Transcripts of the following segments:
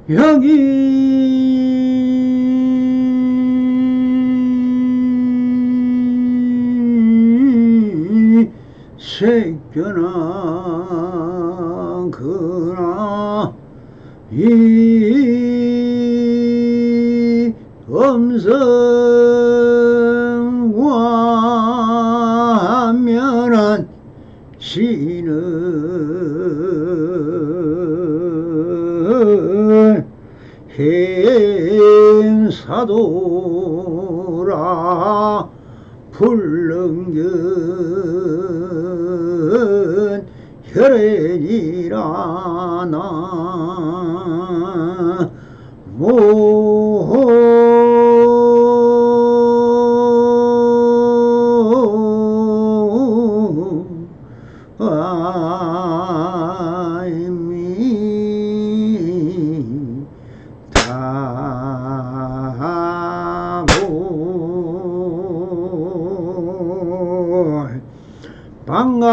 여기 새겨나 그나 이 음성과 면한 시는 행사도라 불능견 혈연이라 나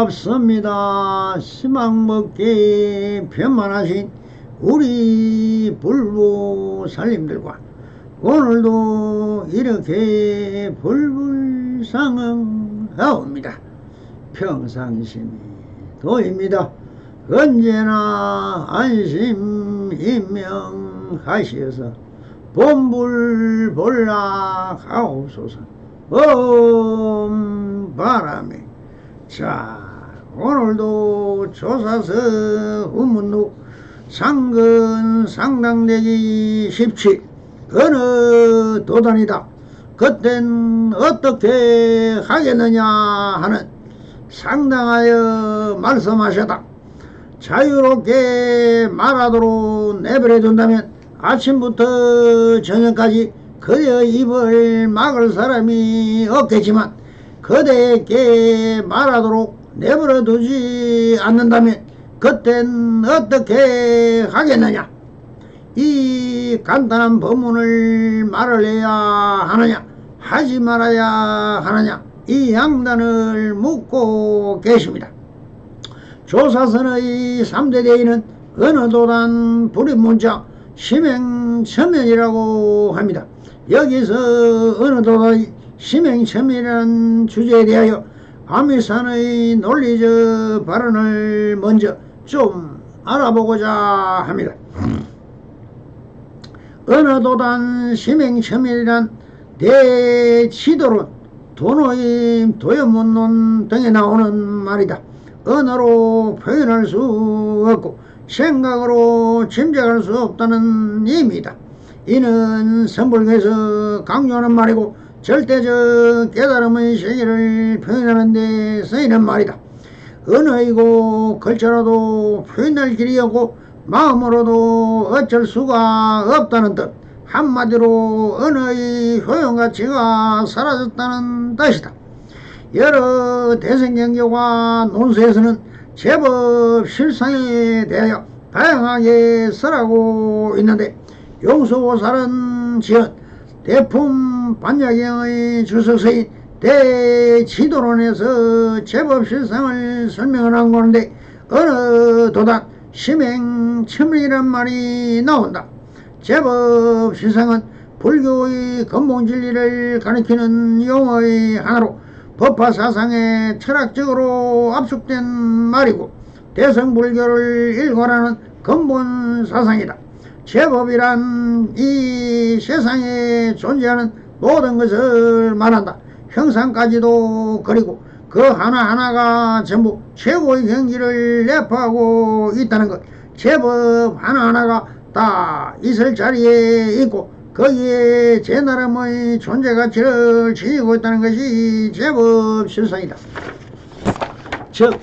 반갑습니다. 희망먹기 편만하신 우리 불보살님들과 오늘도 이렇게 불불상응하옵니다. 평상심이 도입니다. 언제나 안심임명하시어서 본불볼락하옵소서. 바람에 자, 오늘도 조사서 후문로 상근 상당되기 17 어느 도단이다. 그땐 어떻게 하겠느냐 하는 상당하여 말씀하셨다. 자유롭게 말하도록 내버려 둔다면 아침부터 저녁까지 그대의 입을 막을 사람이 없겠지만 그대에게 말하도록 내버려 두지 않는다면 그땐 어떻게 하겠느냐. 이 간단한 법문을 말을 해야 하느냐 하지 말아야 하느냐 이 양단을 묻고 계십니다. 조사선의 3대 대의는 어느 도단 불입문자 심행천면이라고 합니다. 여기서 어느 도단이 심행천면이라는 주제에 대하여 아미산의 논리적 발언을 먼저 좀 알아보고자 합니다. 어느 도단 심행천면이란 대지도론, 도노임, 도연문론 등에 나오는 말이다. 언어로 표현할 수 없고 생각으로 짐작할 수 없다는 의미다. 이는 선불교에서 강조하는 말이고 절대적 깨달음의 세계를 표현하는 데 쓰이는 말이다. 언어이고 글자로도 표현할 길이 없고 마음으로도 어쩔 수가 없다는 뜻. 한마디로 언어의 효용가치가 사라졌다는 뜻이다. 여러 대승경교와 논수에서는 제법 실상에 대하여 다양하게 설하고 있는데 용수보살은 지은 대품 반야경의 주석서인 대지도론에서 제법 실상을 설명을 하는데 어느 도단 심행천면이란 말이 나온다. 제법 실상은 불교의 근본진리를 가리키는 용어의 하나로 법화사상에 철학적으로 압축된 말이고 대성불교를 일관하는 근본 사상이다. 제법이란 이 세상에 존재하는 모든 것을 말한다. 형상까지도 그리고 그 하나하나가 전부 최고의 경지를 내포하고 있다는 것. 제법 하나하나가 다 있을 자리에 있고 거기에 제 나름의 존재 가치를 지니고 있다는 것이 제법 실상이다. 즉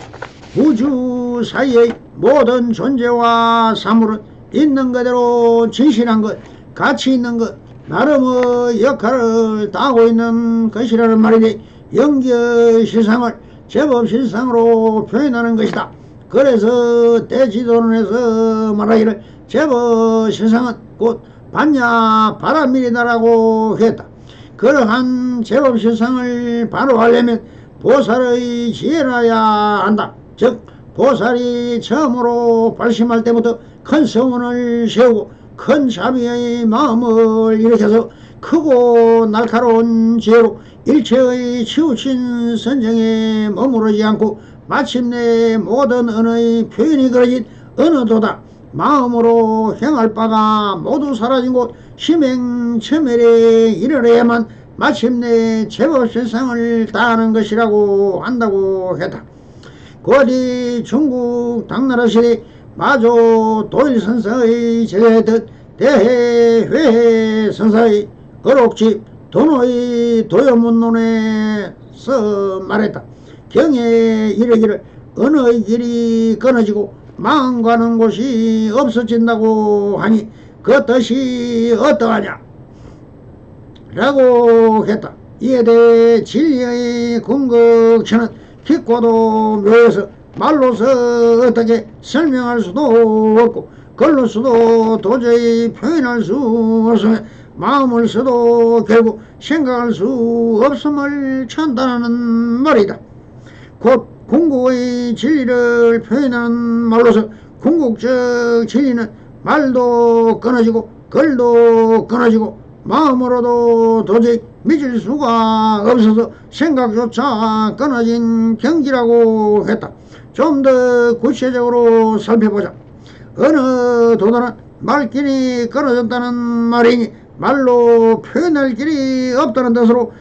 우주 사이의 모든 존재와 사물은 있는 그대로 진실한 것, 가치 있는 것, 나름의 역할을 다하고 있는 것이라는 말이니 영기의 실상을 제법 실상으로 표현하는 것이다. 그래서 대지도론에서 말하기를 제법 실상은 곧 반야 바라밀이다라고 했다. 그러한 제법 실상을 바로 하려면 보살의 지혜라야 한다. 즉 보살이 처음으로 발심할 때부터 큰 성원을 세우고 큰 자비의 마음을 일으켜서 크고 날카로운 지혜로 일체의 치우친 선정에 머무르지 않고 마침내 모든 언어의 표현이 그려진 언어도다 마음으로 행할 바가 모두 사라진 곳 심행처멸에 이르러야만 마침내 제법 세상을 다하는 것이라고 한다고 했다. 고디 중국 당나라 시대 마조 도일선사의 제자였던 대해회해 선사의 어록집 도노의 도요문론에서 말했다. 경에 이르기를 언어의 길이 끊어지고 망가는 곳이 없어진다고 하니 그 뜻이 어떠하냐 라고 했다. 이에 대해 진리의 궁극처는 깊고도 묘해서 말로서 어떻게 설명할 수도 없고 글로서도 도저히 표현할 수 없으며 마음을 써도 결국 생각할 수 없음을 찬다는 말이다. 곧 궁극의 진리를 표현하는 말로서 궁극적 진리는 말도 끊어지고 글도 끊어지고 마음으로도 도저히 믿을 수가 없어서 생각조차 끊어진 경지라고 했다. 좀 더 구체적으로 살펴보자. 어느 도다는 말길이 끊어졌다는 말이니 말로 표현할 길이 없다는 뜻으로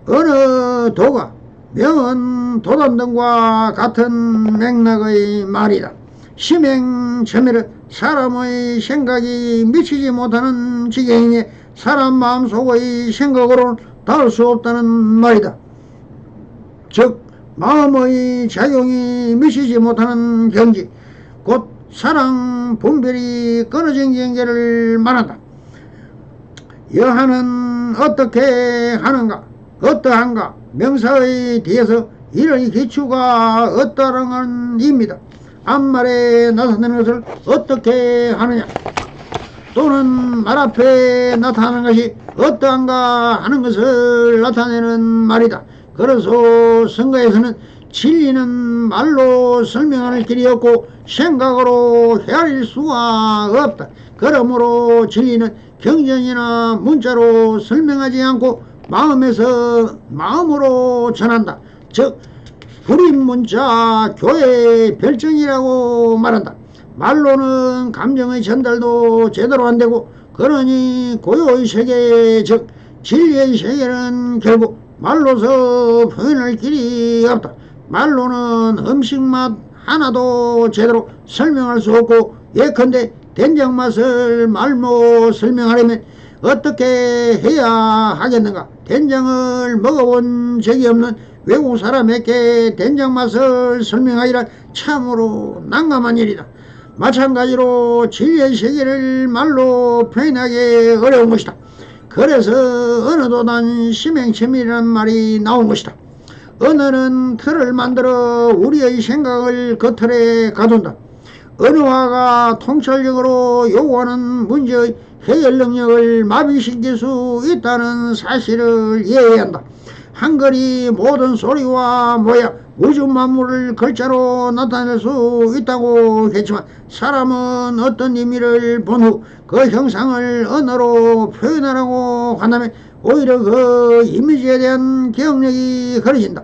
어느 도가 명은 도단 등과 같은 맥락의 말이다. 심행처멸은 사람의 생각이 미치지 못하는 지경이니 사람 마음속의 생각으로는 닿을 수 없다는 말이다. 즉 마음의 작용이 미치지 못하는 경지 곧 사랑 분별이 끊어진 경계를 말한다. 여하는 어떻게 하는가 어떠한가 명사의 뒤에서 이런 기초가 어떠한 입니다. 앞말에 나타내는 것을 어떻게 하느냐 또는 말 앞에 나타나는 것이 어떠한가 하는 것을 나타내는 말이다. 그래서 성가에서는 진리는 말로 설명할 길이 없고 생각으로 헤아릴 수가 없다. 그러므로 진리는 경전이나 문자로 설명하지 않고 마음에서 마음으로 전한다. 즉 불임문자 교의 별정이라고 말한다. 말로는 감정의 전달도 제대로 안 되고 그러니 고요의 세계 즉 진리의 세계는 결국 말로서 표현할 길이 없다. 말로는 음식 맛 하나도 제대로 설명할 수 없고 예컨대 된장 맛을 말로 설명하려면 어떻게 해야 하겠는가. 된장을 먹어본 적이 없는 외국 사람에게 된장 맛을 설명하기란 참으로 난감한 일이다. 마찬가지로 진리의 세계를 말로 표현하기 어려운 것이다. 그래서 언어도단 심행첨이라는 말이 나온 것이다. 언어는 틀을 만들어 우리의 생각을 그 틀에 가둔다. 언어화가 통찰력으로 요구하는 문제의 해결 능력을 마비시킬 수 있다는 사실을 이해해야 한다. 한글이 모든 소리와 모양, 우주 만물을 글자로 나타낼 수 있다고 했지만 사람은 어떤 의미를 본 후 그 형상을 언어로 표현하라고 한다면 오히려 그 이미지에 대한 기억력이 흐려진다.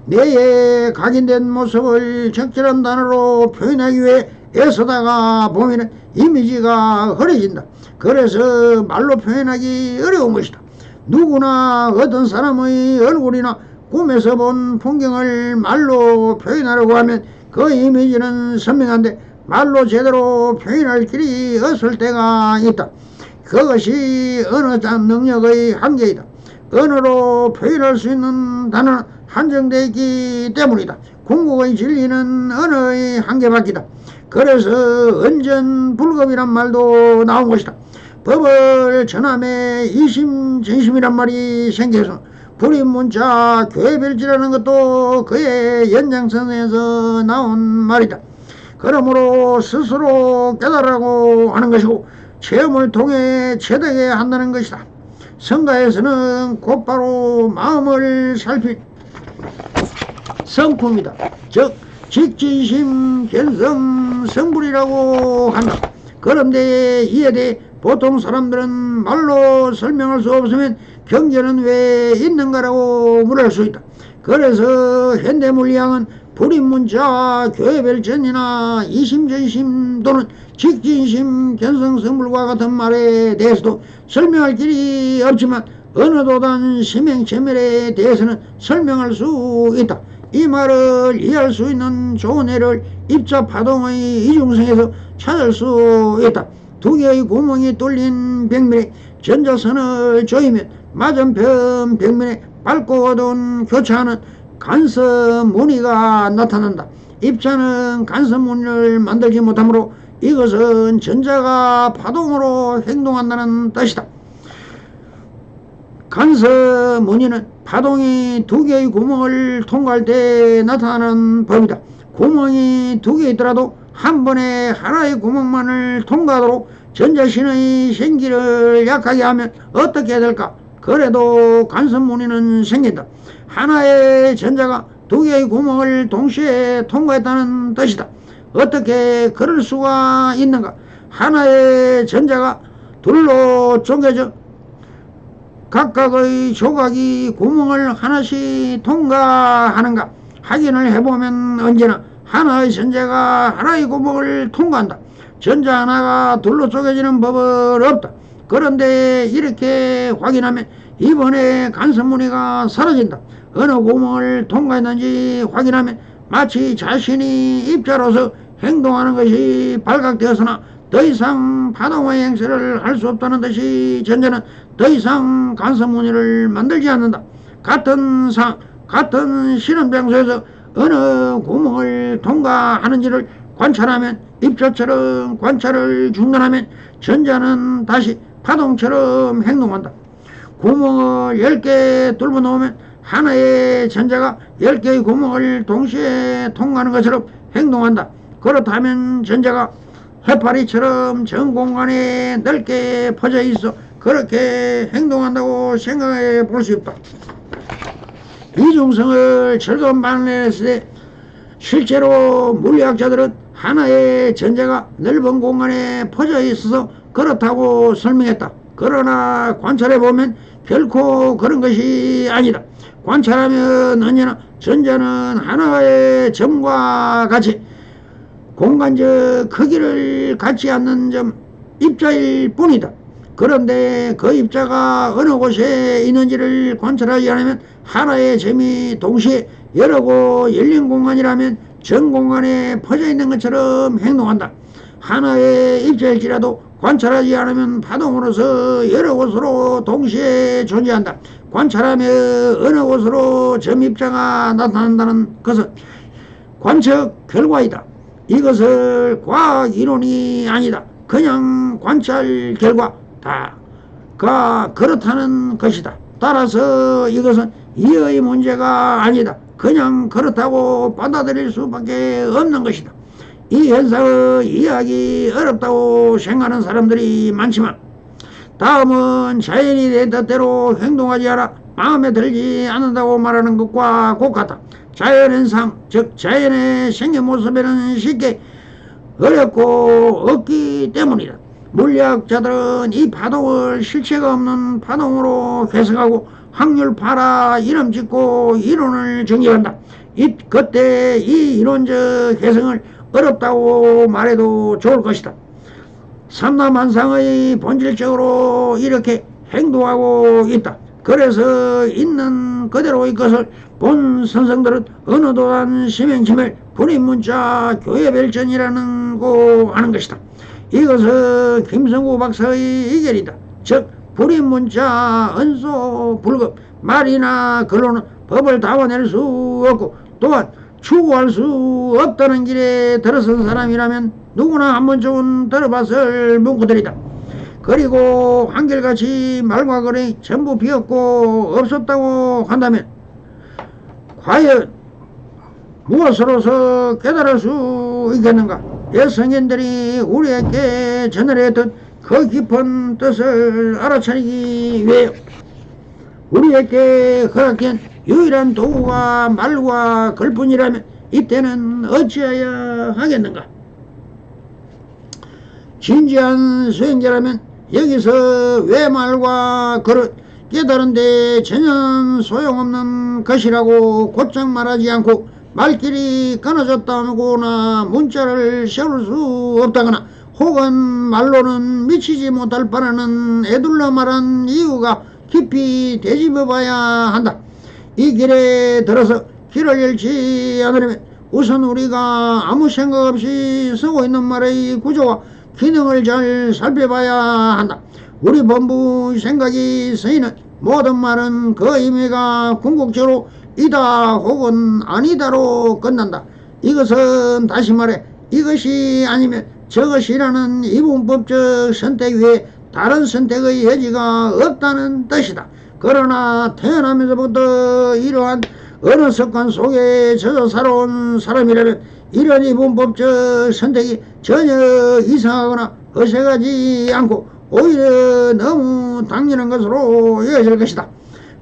뇌에 각인된 모습을 적절한 단어로 표현하기 위해 애쓰다가 보면 이미지가 흐려진다. 그래서 말로 표현하기 어려운 것이다. 누구나 어떤 사람의 얼굴이나 꿈에서 본 풍경을 말로 표현하려고 하면 그 이미지는 선명한데 말로 제대로 표현할 길이 없을 때가 있다. 그것이 언어적 능력의 한계이다. 언어로 표현할 수 있는 단어는 한정되어 있기 때문이다. 궁극의 진리는 언어의 한계밖이다. 그래서 언전불급이란 말도 나온 것이다. 법을 전함에 이심전심이란 말이 생겨서 불임문자 교회별지라는 것도 그의 연장선에서 나온 말이다. 그러므로 스스로 깨달으라고 하는 것이고 체험을 통해 체득해 한다는 것이다. 성가에서는 곧바로 마음을 살필 성품이다. 즉 직진심 견성 성불이라고 한다. 그런데 이에 대해 보통 사람들은 말로 설명할 수 없으면 경전은 왜 있는가라고 물을 수 있다. 그래서 현대물리학은 불입문자, 교회별전이나 이심전심 또는 직진심, 견성성불과 같은 말에 대해서도 설명할 길이 없지만 어느 도단 심행체멸에 대해서는 설명할 수 있다. 이 말을 이해할 수 있는 좋은 예를 입자파동의 이중성에서 찾을 수 있다. 두 개의 구멍이 뚫린 벽면에 전자선을 조이면 맞은편 벽면에 밝고 어두운 교차하는 간섭무늬가 나타난다. 입자는 간섭무늬를 만들지 못하므로 이것은 전자가 파동으로 행동한다는 뜻이다. 간섭무늬는 파동이 두 개의 구멍을 통과할 때 나타나는 법이다. 구멍이 두 개 있더라도 한 번에 하나의 구멍만을 통과하도록 전자신의 생기를 약하게 하면 어떻게 될까? 그래도 간섭무늬는 생긴다. 하나의 전자가 두 개의 구멍을 동시에 통과했다는 뜻이다. 어떻게 그럴 수가 있는가? 하나의 전자가 둘로 쪼개져 각각의 조각이 구멍을 하나씩 통과하는가? 확인을 해보면 언제나 하나의 전자가 하나의 구멍을 통과한다. 전자 하나가 둘로 쪼개지는 법은 없다. 그런데 이렇게 확인하면 이번에 간섭무늬가 사라진다. 어느 구멍을 통과했는지 확인하면 마치 자신이 입자로서 행동하는 것이 발각되었으나 더 이상 파동의 행세를 할 수 없다는 듯이 전자는 더 이상 간섭무늬를 만들지 않는다. 같은 실험 장소에서 어느 구멍을 통과하는지를 관찰하면 입자처럼 관찰을 중단하면 전자는 다시 파동처럼 행동한다. 구멍을 10개 뚫어 놓으면 하나의 전자가 10개의 구멍을 동시에 통과하는 것처럼 행동한다. 그렇다면 전자가 해파리처럼 전 공간에 넓게 퍼져 있어 그렇게 행동한다고 생각해 볼 수 있다. 이중성을 철근 반응했을 때 실제로 물리학자들은 하나의 전자가 넓은 공간에 퍼져 있어서 그렇다고 설명했다. 그러나 관찰해보면 결코 그런 것이 아니다. 관찰하면 언제나 전자는 하나의 점과 같이 공간적 크기를 갖지 않는 점 입자일 뿐이다. 그런데 그 입자가 어느 곳에 있는지를 관찰하지 않으면 하나의 점이 동시에 여러 곳 열린 공간이라면 전 공간에 퍼져 있는 것처럼 행동한다. 하나의 입자일지라도 관찰하지 않으면 파동으로서 여러 곳으로 동시에 존재한다. 관찰하며 어느 곳으로 점 입자가 나타난다는 것은 관측 결과이다. 이것을 과학 이론이 아니다. 그냥 관찰 결과가 그렇다는 것이다. 따라서 이것은 이해의 문제가 아니다. 그냥 그렇다고 받아들일 수밖에 없는 것이다. 이 현상을 이해하기 어렵다고 생각하는 사람들이 많지만 다음은 자연이 내 뜻대로 행동하지 않아 마음에 들지 않는다고 말하는 것과 똑같다. 자연현상, 즉 자연의 생겨모습에는 쉽게 어렵고 없기 때문이다. 물리학자들은 이 파동을 실체가 없는 파동으로 해석하고 확률파라 이름 짓고 이론을 정리한다. 그때 이 이론적 해석을 어렵다고 말해도 좋을 것이다. 삼라만상의 본질적으로 이렇게 행동하고 있다. 그래서 있는 그대로의 것을 본 선생들은 어느 도단 심행침을 불입문자 교회별전이라는 고 하는 것이다. 이것은 김성구 박사의 의견이다. 즉 불입문자 은소불급 말이나 글로는 법을 다워낼 수 없고 또한 추구할 수 없다는 길에 들어선 사람이라면 누구나 한 번쯤은 들어봤을 문구들이다. 그리고 한결같이 말과 글이 전부 비었고 없었다고 한다면 과연 무엇으로서 깨달을 수 있겠는가? 옛 성인들이 우리에게 전해했던 그 깊은 뜻을 알아차리기 위해 우리에게 허락된 유일한 도구가 말과 글뿐이라면 이때는 어찌해야 하겠는가? 진지한 수행자라면 여기서 외말과 그릇 깨달은데 전혀 소용없는 것이라고 곧장 말하지 않고 말길이 끊어졌다거나 문자를 세울 수 없다거나 혹은 말로는 미치지 못할 바라는 애둘러 말한 이유가 깊이 되짚어봐야 한다. 이 길에 들어서 길을 잃지 않으려면 우선 우리가 아무 생각 없이 쓰고 있는 말의 구조와 기능을 잘 살펴봐야 한다. 우리 본부 생각이 쓰이는 모든 말은 그 의미가 궁극적으로 이다 혹은 아니다로 끝난다. 이것은 다시 말해 이것이 아니면 저것이라는 이분법적 선택 외에 다른 선택의 여지가 없다는 뜻이다. 그러나 태어나면서부터 이러한 어느 습관 속에 젖어 살아온 사람이라면 이런 이분법적 선택이 전혀 이상하거나 어색하지 않고 오히려 너무 당연한 것으로 여겨질 것이다.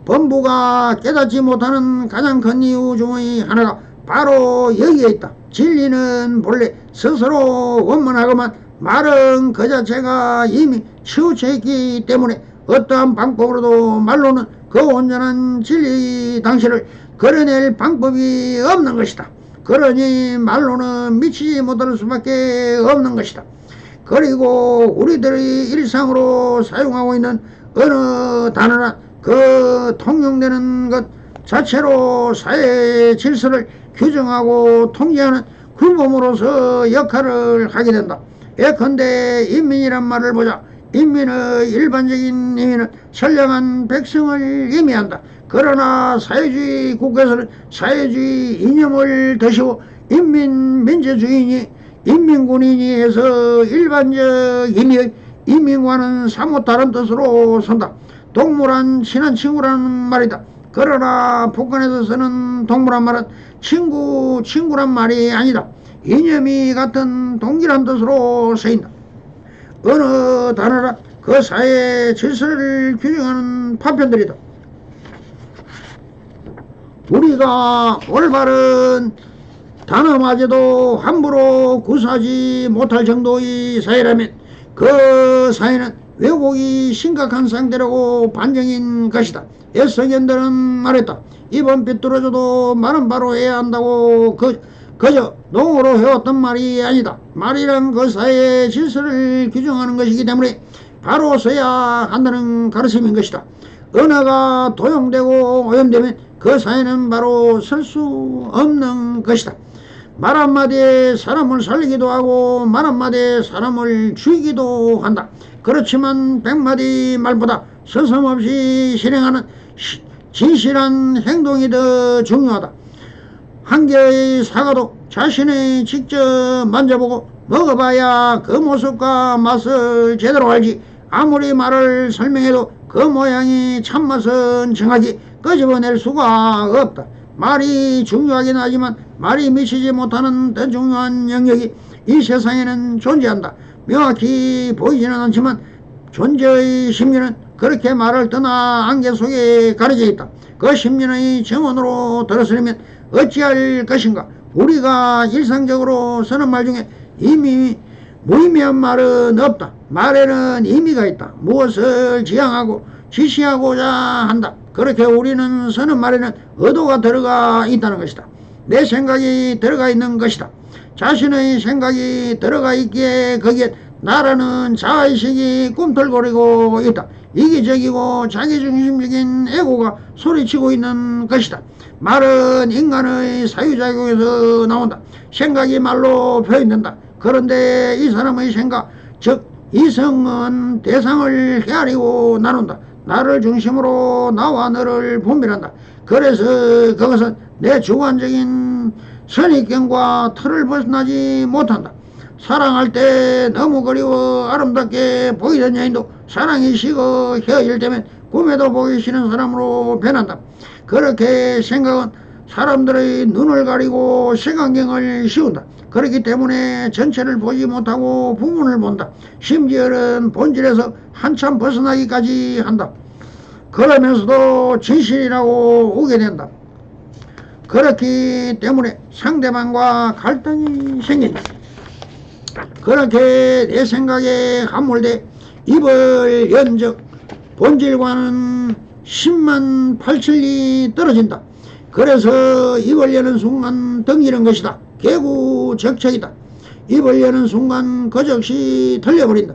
범부가 깨닫지 못하는 가장 큰 이유 중의 하나가 바로 여기에 있다. 진리는 본래 스스로 원만하고만 말은 그 자체가 이미 치우쳐 있기 때문에 어떠한 방법으로도 말로는 그 온전한 진리 당시를 걸어낼 방법이 없는 것이다. 그러니 말로는 미치지 못할 수밖에 없는 것이다. 그리고 우리들이 일상으로 사용하고 있는 어느 단어나 그 통용되는 것 자체로 사회의 질서를 규정하고 통제하는 규범으로서 역할을 하게 된다. 예컨대 인민이란 말을 보자. 인민의 일반적인 의미는 선량한 백성을 의미한다. 그러나 사회주의 국가에서는 사회주의 이념을 드시고 인민민주주의니 인민군인이 해서 일반적 의미의 인민과는 사뭇 다른 뜻으로 선다. 동물은 친한 친구라는 말이다. 그러나 북한에서 쓰는 동물한 말은 친구란 말이 아니다. 이념이 같은 동일한 뜻으로 쓰인다. 어느 단어라 그 사회의 질서를 규정하는 파편들이다. 우리가 올바른 단어마저도 함부로 구사하지 못할 정도의 사회라면 그 사회는 왜곡이 심각한 상태라고 판정인 것이다. 예서견들은 말했다. 이번 삐뚤어져도 말은 바로 해야 한다고 그저 농으로 해왔던 말이 아니다. 말이란 그 사회의 질서를 규정하는 것이기 때문에 바로 써야 한다는 가르침인 것이다. 언어가 도용되고 오염되면 그 사회는 바로 설 수 없는 것이다. 말 한마디에 사람을 살리기도 하고 말 한마디에 사람을 죽이기도 한다. 그렇지만 100마디 말보다 서슴없이 실행하는 진실한 행동이 더 중요하다. 한 개의 사과도 자신의 직접 만져보고 먹어봐야 그 모습과 맛을 제대로 알지. 아무리 말을 설명해도 그 모양이 참맛은 정확히 끄집어낼 수가 없다. 말이 중요하긴 하지만 말이 미치지 못하는 더 중요한 영역이 이 세상에는 존재한다. 명확히 보이지는 않지만 존재의 심리는 그렇게 말을 떠나 안개 속에 가려져 있다. 그 심리의 정원으로 들어서려면 어찌할 것인가. 우리가 일상적으로 쓰는 말 중에 이미 무의미한 말은 없다. 말에는 의미가 있다. 무엇을 지향하고 지시하고자 한다. 그렇게 우리는 쓰는 말에는 의도가 들어가 있다는 것이다. 내 생각이 들어가 있는 것이다. 자신의 생각이 들어가 있기에 거기에 나라는 자의식이 꿈틀거리고 있다. 이기적이고 자기중심적인 에고가 소리치고 있는 것이다. 말은 인간의 사유작용에서 나온다. 생각이 말로 표현된다. 그런데 이 사람의 생각, 즉 이성은 대상을 헤아리고 나눈다. 나를 중심으로 나와 너를 분별한다. 그래서 그것은 내 주관적인 선입견과 틀을 벗어나지 못한다. 사랑할 때 너무 그리워 아름답게 보이던 여인도 사랑이 식어 헤어질 때면 꿈에도 보기 싫은 사람으로 변한다. 그렇게 생각은 사람들의 눈을 가리고 색안경을 씌운다. 그렇기 때문에 전체를 보지 못하고 부분을 본다. 심지어는 본질에서 한참 벗어나기까지 한다. 그러면서도 진실이라고 오게 된다. 그렇기 때문에 상대방과 갈등이 생긴다. 그렇게 내 생각에 함몰돼 입을 연적 본질과는 10만 8천리 떨어진다. 그래서 입을 여는 순간 덩이는 것이다. 개구적척이다. 입을 여는 순간 그 즉시 틀려버린다.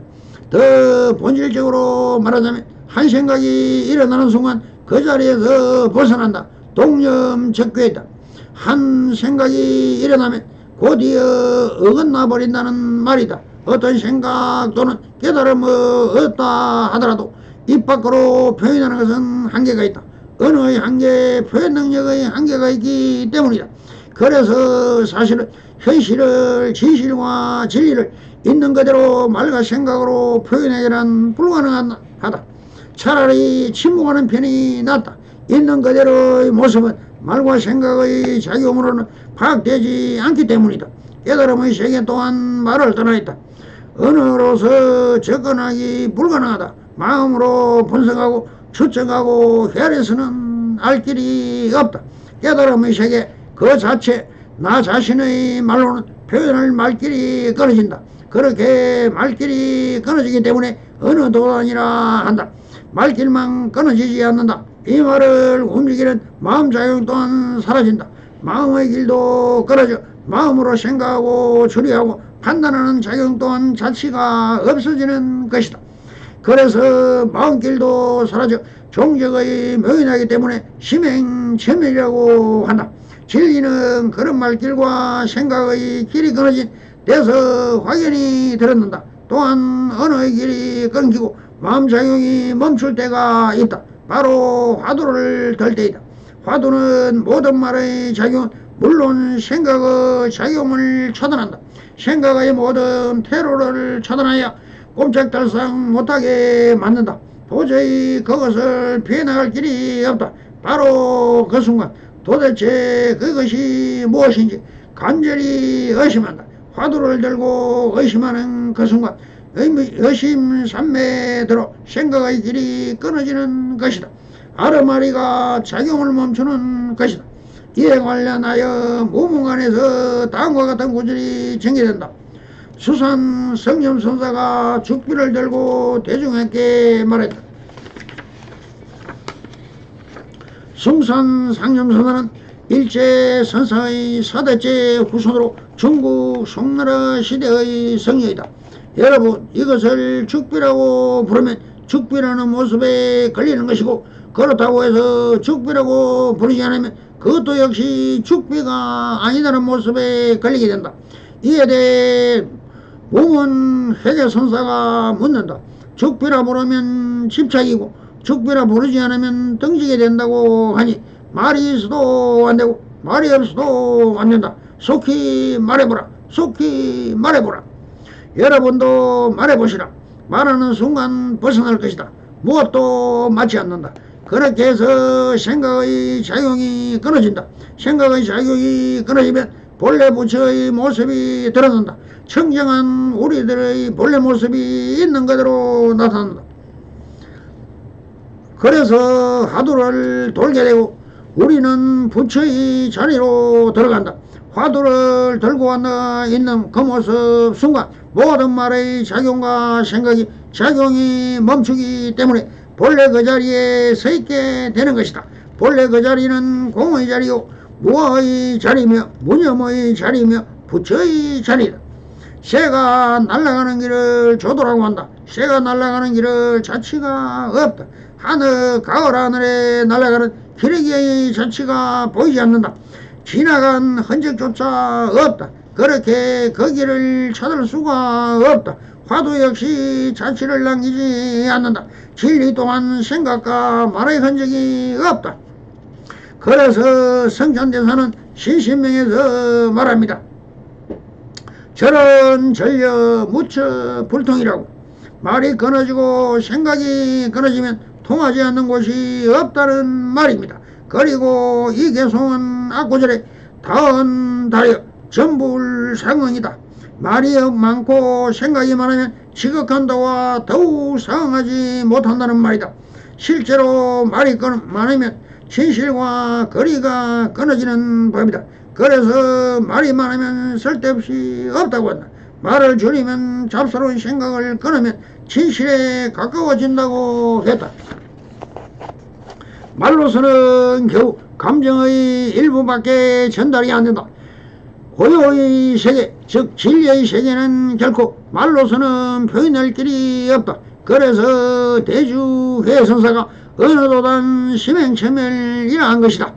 더 본질적으로 말하자면 한 생각이 일어나는 순간 그 자리에서 벗어난다. 동념적괴다. 한 생각이 일어나면 곧이어 어긋나 버린다는 말이다. 어떤 생각 또는 깨달음을 얻다 하더라도 입 밖으로 표현하는 것은 한계가 있다. 언어의 한계, 표현 능력의 한계가 있기 때문이다. 그래서 사실은 현실을, 진실과 진리를 있는 그대로 말과 생각으로 표현하기란 불가능하다. 차라리 침묵하는 편이 낫다. 있는 그대로의 모습은 말과 생각의 작용으로는 파악되지 않기 때문이다. 깨달음의 세계 또한 말을 떠나 있다. 언어로서 접근하기 불가능하다. 마음으로 분석하고 추측하고 헤아려서는 알 길이 없다. 깨달음의 세계 그 자체 나 자신의 말로는 표현할 말길이 끊어진다. 그렇게 말길이 끊어지기 때문에 어느 도단이라 한다. 말길만 끊어지지 않는다. 이 말을 움직이는 마음작용 또한 사라진다. 마음의 길도 끊어져 마음으로 생각하고 추리하고 판단하는 작용 또한 자체가 없어지는 것이다. 그래서 마음길도 사라져 종적의 묘인하기 때문에 심행천멸이라고 한다. 진리는 그런 말길과 생각의 길이 끊어진 데서 확연히 드러난다. 또한 언어의 길이 끊기고 마음작용이 멈출 때가 있다. 바로 화두를 들 때이다. 화두는 모든 말의 작용은 물론 생각의 작용을 차단한다. 생각의 모든 퇴로를 차단하여 꼼짝달싹 못하게 만든다. 도저히 그것을 피해나갈 길이 없다. 바로 그 순간 도대체 그것이 무엇인지 간절히 의심한다. 화두를 들고 의심하는 그 순간 의심산매에 들어 생각의 길이 끊어지는 것이다. 아르마리가 작용을 멈추는 것이다. 이에 관련하여 무문간에서 다음과 같은 구절이 전개된다. 수산 성념선사가 죽비를 들고 대중에게 말했다. 숭산 상념선사는 일제 선사의 4대째 후손으로 중국 송나라 시대의 성녀이다. 여러분, 이것을 죽비라고 부르면 죽비라는 모습에 걸리는 것이고, 그렇다고 해서 죽비라고 부르지 않으면 그것도 역시 죽비가 아니다는 모습에 걸리게 된다. 이에 대해 무문 회계선사가 묻는다. 죽비라 부르면 집착이고 죽비라 부르지 않으면 등지게 된다고 하니 말이 있어도 안 되고 말이 없어도 안 된다. 속히 말해보라. 속히 말해보라. 여러분도 말해보시라. 말하는 순간 벗어날 것이다. 무엇도 맞지 않는다. 그렇게 해서 생각의 작용이 끊어진다. 생각의 작용이 끊어지면 본래 부처의 모습이 드러난다. 청정한 우리들의 본래 모습이 있는 그대로 나타난다. 그래서 화두를 돌게 되고 우리는 부처의 자리로 들어간다. 화두를 들고 왔나 있는 그 모습 순간 모든 말의 작용과 생각이 작용이 멈추기 때문에 본래 그 자리에 서 있게 되는 것이다. 본래 그 자리는 공의 자리요 무아의 자리며 무념의 자리며 부처의 자리다. 새가 날아가는 길을 조도라고 한다. 새가 날아가는 길을 자취가 없다. 하늘 가을 하늘에 날아가는 기러기의 자취가 보이지 않는다. 지나간 흔적조차 없다. 그렇게 그 길을 찾을 수가 없다. 화두 역시 자취를 남기지 않는다. 진리 또한 생각과 말의 흔적이 없다. 그래서 성찬대사는 신신명에서 말합니다. 절은 전려 무처 불통이라고. 말이 끊어지고 생각이 끊어지면 통하지 않는 곳이 없다는 말입니다. 그리고 이 개송은 악고절에 닿은 달여 전불상응이다. 말이 많고 생각이 많으면 지극한다와 더욱 상응하지 못한다는 말이다. 실제로 말이 많으면 진실과 거리가 끊어지는 법이다. 그래서 말이 많으면 쓸데없이 없다고 한다. 말을 줄이면 잡스러운 생각을 끊으면 진실에 가까워진다고 했다. 말로서는 겨우 감정의 일부밖에 전달이 안 된다. 고요의 세계, 즉 진리의 세계는 결코 말로서는 표현할 길이 없다. 그래서 대주회 선사가 언어도단 심행체멸이라는 것이다.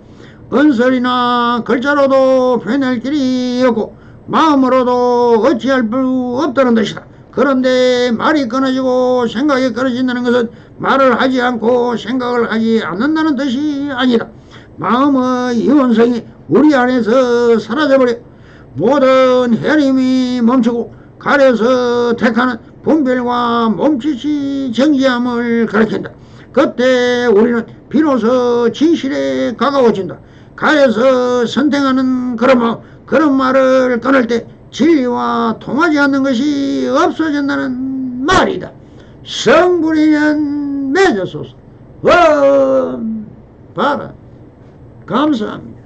언설이나 글자로도 표현할 길이 없고 마음으로도 어찌할 수 없다는 것이다. 그런데 말이 끊어지고 생각이 끊어진다는 것은 말을 하지 않고 생각을 하지 않는다는 뜻이 아니다. 마음의 이원성이 우리 안에서 사라져버려 모든 헤아림이 멈추고 가려서 택하는 분별과 몸짓이 정지함을 가리킨다. 그때 우리는 비로소 진실에 가까워진다. 가려서 선택하는 그런 말을 끊을 때 진리와 통하지 않는 것이 없어진다는 말이다. 성불이면 맺어소서. 봐라. 감사합니다.